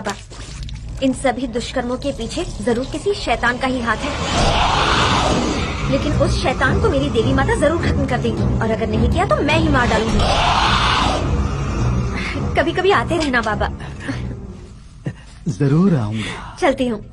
बाबा, इन सभी दुष्कर्मों के पीछे जरूर किसी शैतान का ही हाथ है, लेकिन उस शैतान को मेरी देवी माता जरूर खत्म कर देगी, और अगर नहीं किया तो मैं ही मार डालूंगी। कभी कभी आते रहना बाबा। जरूर आऊंगा। चलती हूँ।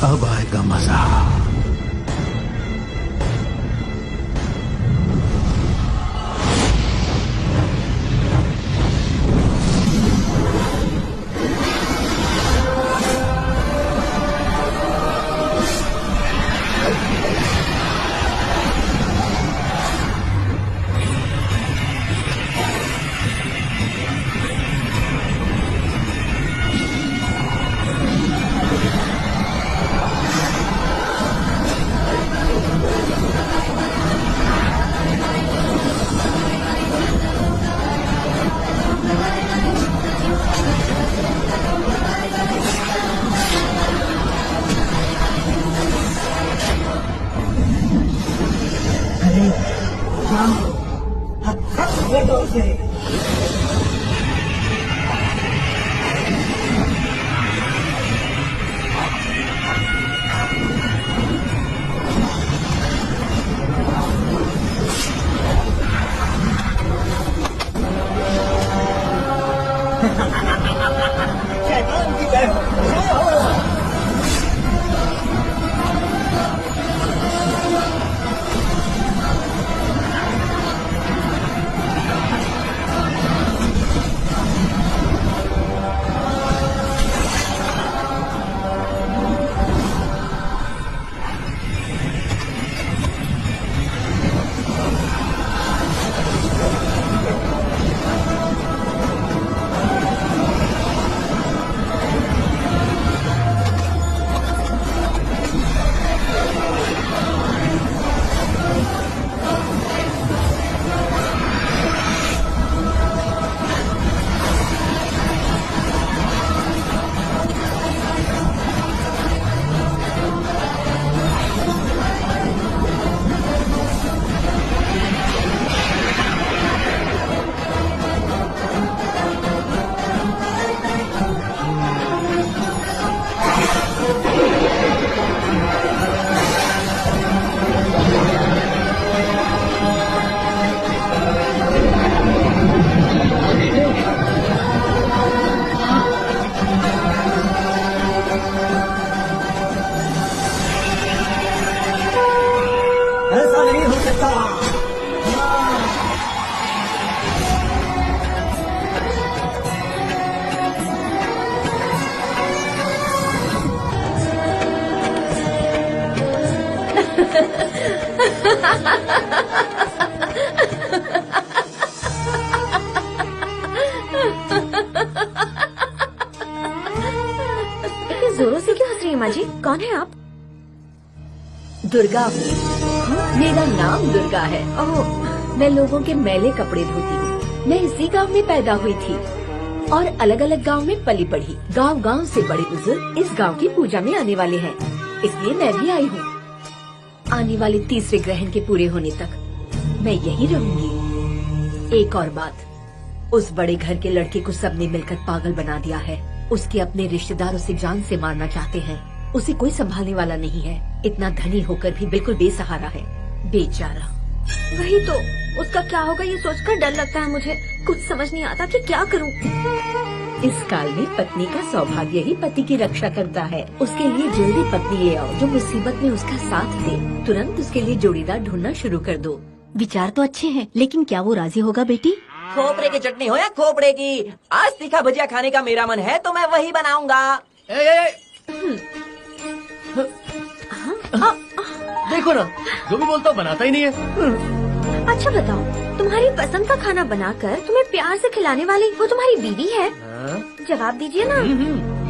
अब आएगा मजा। जोरों से क्यों हंस रही हैं माँ जी? कौन है आप? दुर्गा हूँ। मेरा नाम दुर्गा है। ओह, मैं लोगों के मैले कपड़े धोती हूँ। मैं इसी गांव में पैदा हुई थी और अलग अलग गांव में पली बढ़ी। गांव गांव से बड़े बुजुर्ग इस गांव की पूजा में आने वाले हैं, इसलिए मैं भी आई हूँ। आने वाले तीसरे ग्रहण के पूरे होने तक मैं यही रहूंगी। एक और बात, उस बड़े घर के लड़के को सबने मिलकर पागल बना दिया है। उसके अपने रिश्तेदार उसे जान से मारना चाहते हैं। उसे कोई संभालने वाला नहीं है। इतना धनी होकर भी बिल्कुल बेसहारा है, बेचारा। वही तो, उसका क्या होगा ये सोचकर डर लगता है मुझे। कुछ समझ नहीं आता कि क्या करूं। इस काल में पत्नी का सौभाग्य ही पति की रक्षा करता है। उसके लिए जल्दी पत्नी ले आओ जो मुसीबत में उसका साथ दे। तुरंत उसके लिए जोड़ीदार ढूंढना शुरू कर दो। विचार तो अच्छे हैं, लेकिन क्या वो राजी होगा बेटी? खोपरे की चटनी हो या खोपड़े की, आज तीखा भजिया खाने का मेरा मन है तो मैं वही बनाऊंगा। देखो ना, जो भी बोलता हूँ बनाता ही नहीं है। अच्छा बताओ, तुम्हारी पसंद का खाना बनाकर तुम्हें प्यार से खिलाने वाली वो तुम्हारी बीवी है? हाँ? जवाब दीजिए ना।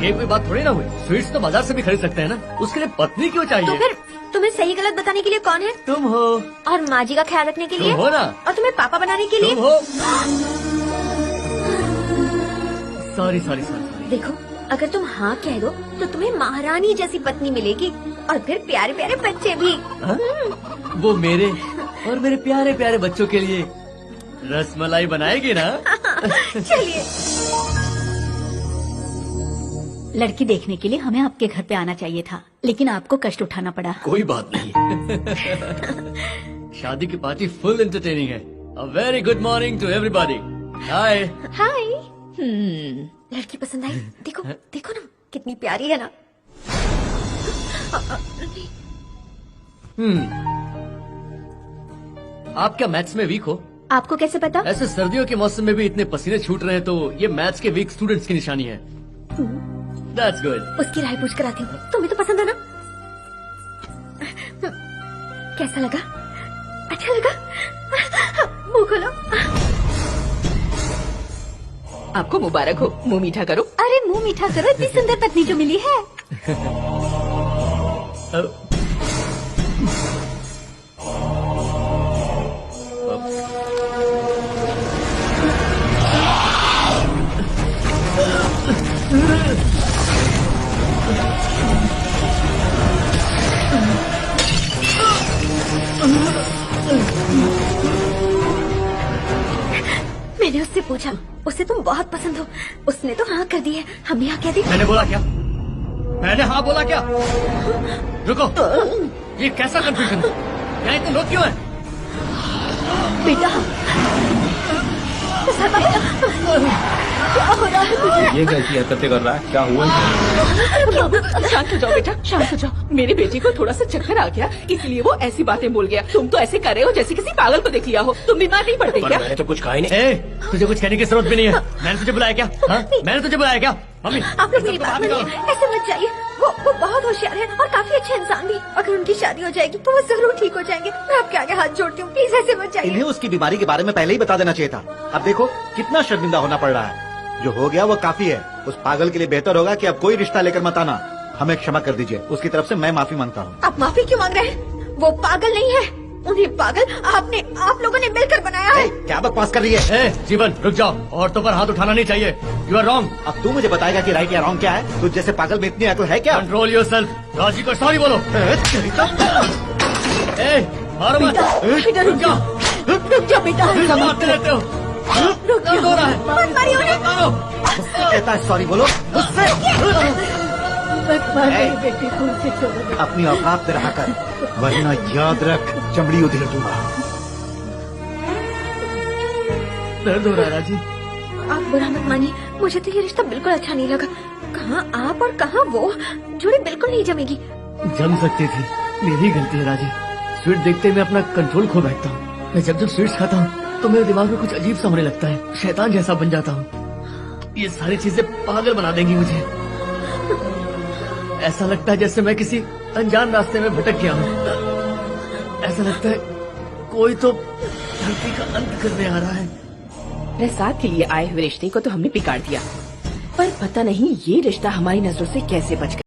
ये कोई बात थोड़ी ना हुई। स्वीट्स तो बाजार से भी खरीद सकते हैं ना, उसके लिए पत्नी क्यों तो चाहिए? फिर तुम्हें सही गलत बताने के लिए कौन है? तुम हो। और माँ जी का ख्याल रखने के लिए? तुम हो ना। और तुम्हें पापा बनाने के लिए? तुम हो। Sorry sorry sorry. देखो, अगर तुम हाँ कह दो तो तुम्हें महारानी जैसी पत्नी मिलेगी और फिर प्यारे प्यारे बच्चे भी। हाँ? वो मेरे और मेरे प्यारे प्यारे बच्चों के लिए रसमलाई बनाएगी ना? चलिए। लड़की देखने के लिए हमें आपके घर पे आना चाहिए था, लेकिन आपको कष्ट उठाना पड़ा। कोई बात नहीं। शादी की पार्टी फुल एंटरटेनिंग है। A very good morning to everybody. Hi. Hi. लड़की पसंद आई? देखो देखो ना, कितनी प्यारी है ना। आप क्या मैथ्स में वीक हो? आपको कैसे पता? ऐसे सर्दियों के मौसम में भी इतने पसीने छूट रहे हैं तो ये मैथ्स के वीक स्टूडेंट्स की निशानी है। That's good. उसकी राय पूछ कर आती हूँ। तुम्हें तो पसंद है ना? कैसा लगा? अच्छा लगा? मुंह खोलो। आपको मुबारक हो, मुंह मीठा करो। अरे मुंह मीठा करो, इतनी सुंदर पत्नी जो मिली है। मैंने उससे पूछा, उसे तुम बहुत पसंद हो। उसने तो हाँ कर दी है। हमने हाँ कह दी। मैंने बोला क्या? मैंने हाँ बोला क्या? रुको, ये कैसा कंफ्यूजन? यहाँ इतने लोग क्यों हैं? बेटा, ये कैसी हरकतें कर रहा है? क्या हुआ? शांत हो जाओ बेटा, शांत हो जाओ। मेरे बेटे को थोड़ा सा चक्कर आ गया, इसलिए वो ऐसी बातें बोल गया। तुम तो ऐसे कर रहे हो जैसे किसी पागल को देख लिया हो। तुम बीमार नहीं पड़ते पर क्या? मैंने तो कुछ कहा ही नहीं। ए, तुझे कुछ कहने की जरूरत भी नहीं है। मैंने तुझे बुलाया क्या? हाँ? मैंने तुझे बुलाया क्या? मम्मी, आप लोग मेरी बात मानिए, ऐसे मत जाइए। वो बहुत होशियार है और काफी अच्छे इंसान भी। अगर उनकी शादी हो जाएगी तो वो जरूर ठीक हो जाएंगे। मैं आपके आगे हाथ जोड़ती हूँ, प्लीज ऐसे मत जाइए। इन्हें उसकी बीमारी के बारे में पहले ही बता देना चाहिए था। अब देखो कितना शर्मिंदा होना पड़ रहा है। जो हो गया वो काफी है। उस पागल के लिए बेहतर होगा कि अब कोई रिश्ता लेकर मत आना। हमें क्षमा कर दीजिए, उसकी तरफ से मैं माफी मांगता हूँ। आप माफी क्यों मांग रहे हैं? वो पागल नहीं है। उन्हें पागल आप लोगों ने मिलकर बनाया है। क्या बकवास कर रही है? ए, जीवन रुक जाओ। औरतों पर हाथ उठाना नहीं चाहिए। You are wrong. अब तू मुझे बताएगा कि राइट या रॉन्ग क्या है? तुझ जैसे पागल में इतनी अकल है क्या? Control yourself. राजी को सॉरी बोलो। ए, मारो मत। रुक जाओ। रुक जाओ बेटा, मारते रहते हो। क्यों हो रहा है? मत मारिए उन्हें। मारो। कहता है सॉरी बोलो उससे। बेटे को उसे छोड़ो। अपनी औकात पे रहा कर, वरना याद रख चमड़ी उधेड़ दूंगा। दर्द हो रहा है राजी। आप बुरा मत मानिए, मुझे तो ये रिश्ता बिल्कुल अच्छा नहीं लगा। कहाँ आप और कहाँ वो, जोड़ी बिल्कुल नहीं जमेगी। जम सकती थी, मेरी गलती है राजी। स्वीट देखते मैं अपना कंट्रोल खो बैठता हूँ। मैं जब स्वीट्स खाता हूँ तो मेरे दिमाग में कुछ अजीब सा होने लगता है। शैतान जैसा बन जाता हूँ। ये सारी चीजें पागल बना देंगी मुझे। ऐसा लगता है जैसे मैं किसी अनजान रास्ते में भटक गया हूँ। ऐसा लगता है कोई तो धरती का अंत करने आ रहा है। प्रसाद के लिए आए हुए रिश्ते को तो हमने बिगाड़ दिया, पर पता नहीं ये रिश्ता हमारी नजरों से कैसे बच गया।